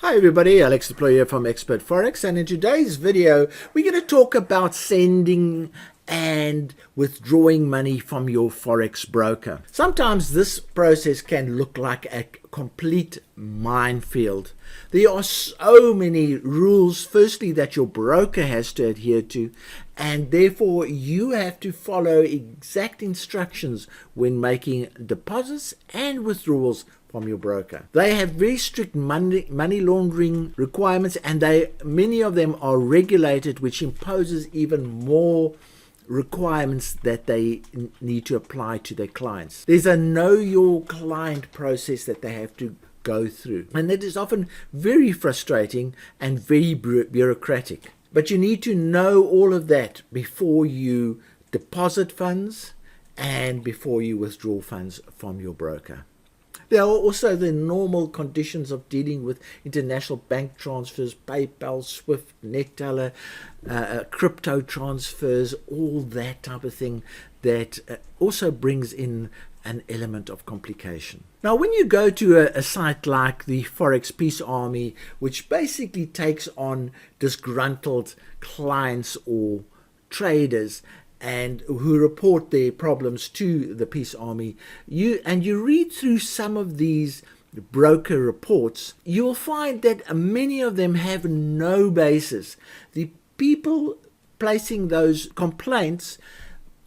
Hi everybody, Alex Deploy here from Expert Forex, and in today's video we're going to talk about sending and withdrawing money from your Forex broker. Sometimes this process can look like a complete minefield. There are so many rules, firstly, that your broker has to adhere to, and therefore you have to follow exact instructions when making deposits and withdrawals from your broker. They have very strict money laundering requirements, and many of them are regulated, which imposes even more requirements that they need to apply to their clients. There's a know your client process that they have to go through, and that is often very frustrating and very bureaucratic. But you need to know all of that before you deposit funds and before you withdraw funds from your broker. There are also the normal conditions of dealing with international bank transfers, PayPal, SWIFT, NetTeller, crypto transfers, all that type of thing that also brings in an element of complication. Now, when you go to a site like the Forex Peace Army, which basically takes on disgruntled clients or traders and who report their problems to the Peace Army, you read through some of these broker reports, you'll find that many of them have no basis. The people placing those complaints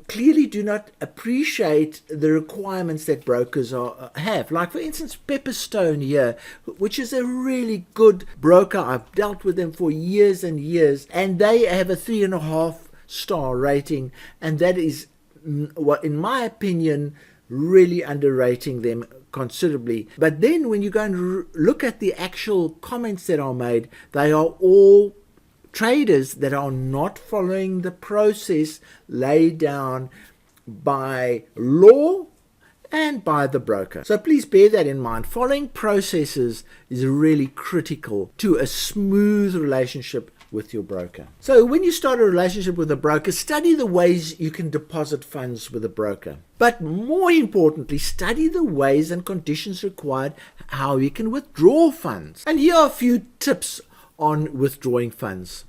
clearly do not appreciate the requirements that brokers have. Like, for instance, Pepperstone here, which is a really good broker. I've dealt with them for years and years, and they have a 3.5-star rating, and that is, what in my opinion, really underrating them considerably. But then when you go and look at the actual comments that are made, they are all traders that are not following the process laid down by law and by the broker. So please bear that in mind. Following processes is really critical to a smooth relationship with your broker. So when you start a relationship with a broker, study the ways you can deposit funds with a broker. But more importantly, study the ways and conditions required how you can withdraw funds. And here are a few tips on withdrawing funds.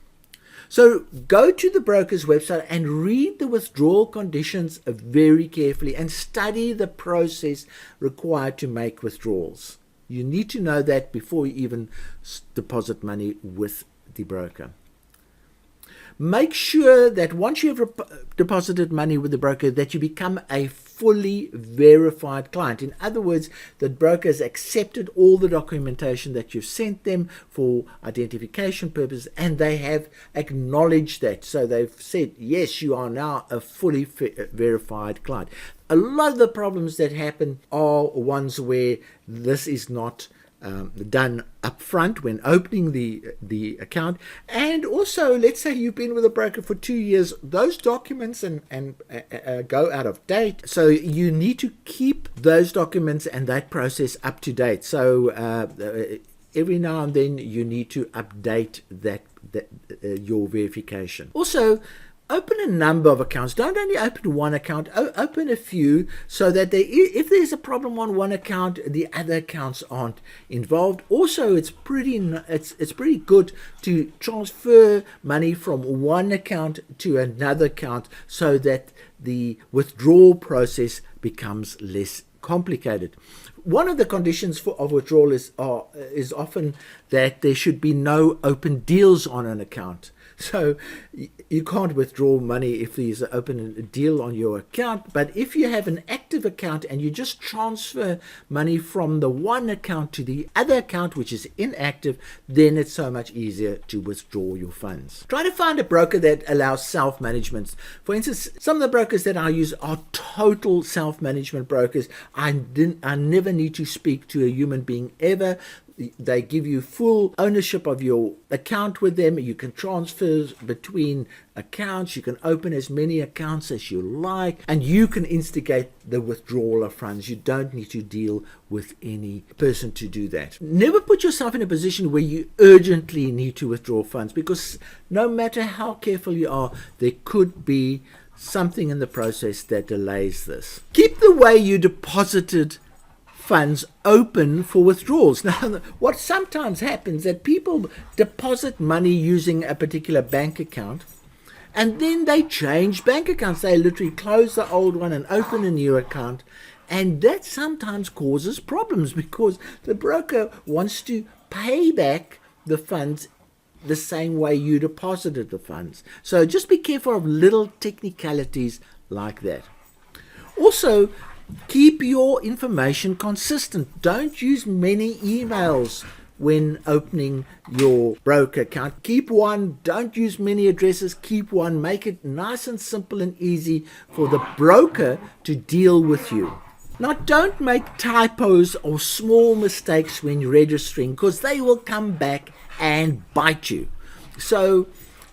So go to the broker's website and read the withdrawal conditions very carefully and study the process required to make withdrawals. You need to know that before you even deposit money with the broker. Make sure that once you have deposited money with the broker, that you become a fully verified client. In other words, the broker has accepted all the documentation that you've sent them for identification purposes, and they have acknowledged that. So they've said, yes, you are now a fully verified client. A lot of the problems that happen are ones where this is not done up front when opening the account. And also, let's say you've been with a broker for 2 years, those documents and go out of date, so you need to keep those documents and that process up to date. So every now and then you need to update your verification. Also, open a number of accounts. Don't only open one account, open a few, so that if there's a problem on one account, the other accounts aren't involved. Also, it's pretty good to transfer money from one account to another account so that the withdrawal process becomes less complicated. One of the conditions of withdrawal is often that there should be no open deals on an account. So you can't withdraw money if there's an open deal on your account. But if you have an active account and you just transfer money from the one account to the other account, which is inactive, then it's so much easier to withdraw your funds. Try to find a broker that allows self-management. For instance, some of the brokers that I use are total self-management brokers. I never need to speak to a human being ever. They give you full ownership of your account with them. You can transfer between accounts. You can open as many accounts as you like, and you can instigate the withdrawal of funds. You don't need to deal with any person to do that. Never put yourself in a position where you urgently need to withdraw funds, because no matter how careful you are, there could be something in the process that delays this. Keep the way you deposited funds open for withdrawals. Now, what sometimes happens that people deposit money using a particular bank account, and then they change bank accounts. They literally close the old one and open a new account. And that sometimes causes problems because the broker wants to pay back the funds the same way you deposited the funds. So just be careful of little technicalities like that. Also, keep your information consistent. Don't use many emails when opening your broker account. Keep one. Don't use many addresses. Keep one. Make it nice and simple and easy for the broker to deal with you. Now, don't make typos or small mistakes when registering, because they will come back and bite you. So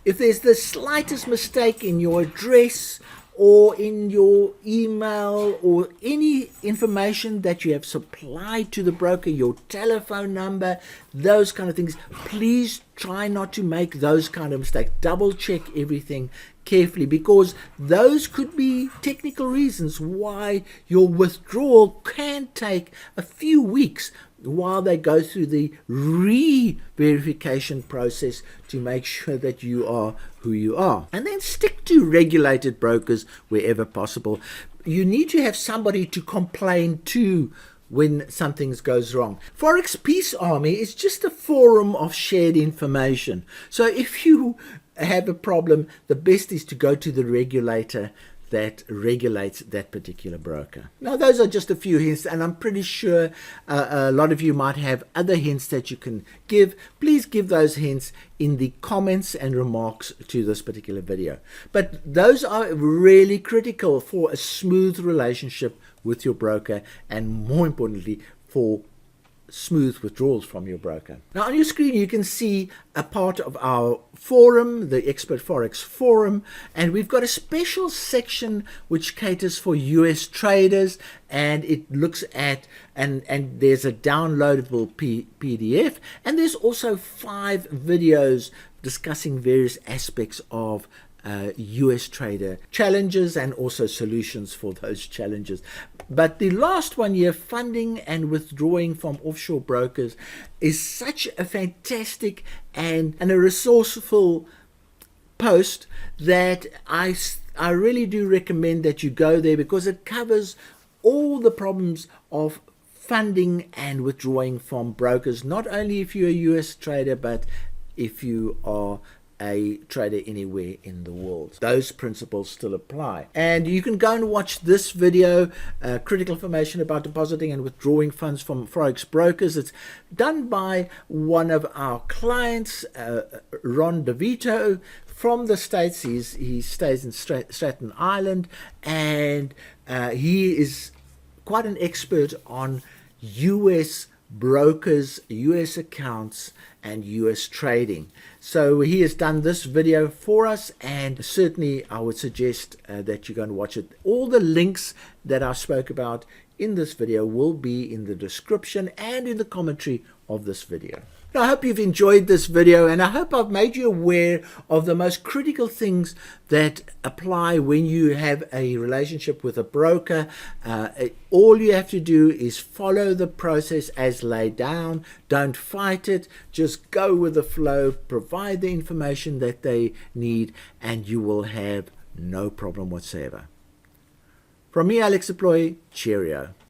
if there's the slightest mistake in your address or in your email or any information that you have supplied to the broker, your telephone number, those kind of things, please try not to make those kind of mistakes. Double check everything carefully, because those could be technical reasons why your withdrawal can take a few weeks while they go through the re-verification process to make sure that you are who you are. And then stick to regulated brokers wherever possible. You need to have somebody to complain to when something goes wrong. Forex Peace Army is just a forum of shared information. So if you have a problem, the best is to go to the regulator that regulates that particular broker. Now, those are just a few hints, and I'm pretty sure a lot of you might have other hints that you can give. Please give those hints in the comments and remarks to this particular video. But those are really critical for a smooth relationship with your broker, and more importantly, for smooth withdrawals from your broker. Now on your screen you can see a part of our forum, the Expert Forex forum, and we've got a special section which caters for US traders, and it looks at and there's a downloadable PDF, and there's also 5 videos discussing various aspects of US trader challenges and also solutions for those challenges. But the last one here, funding and withdrawing from offshore brokers, is such a fantastic and a resourceful post that I really do recommend that you go there, because it covers all the problems of funding and withdrawing from brokers, not only if you're a US trader, but if you are a trader anywhere in the world. Those principles still apply. And you can go and watch this video, critical information about depositing and withdrawing funds from Forex Brokers. It's done by one of our clients, Ron DeVito, from the States. He stays in Staten Island, and he is quite an expert on US brokers, US accounts, and US trading. So he has done this video for us, and certainly I would suggest that you go and watch it. All the links that I spoke about in this video will be in the description and in the commentary of this video. Now, I hope you've enjoyed this video, and I hope I've made you aware of the most critical things that apply when you have a relationship with a broker. All you have to do is follow the process as laid down. Don't fight it. Just go with the flow, provide the information that they need, and you will have no problem whatsoever. From me, Alex Deploy, cheerio.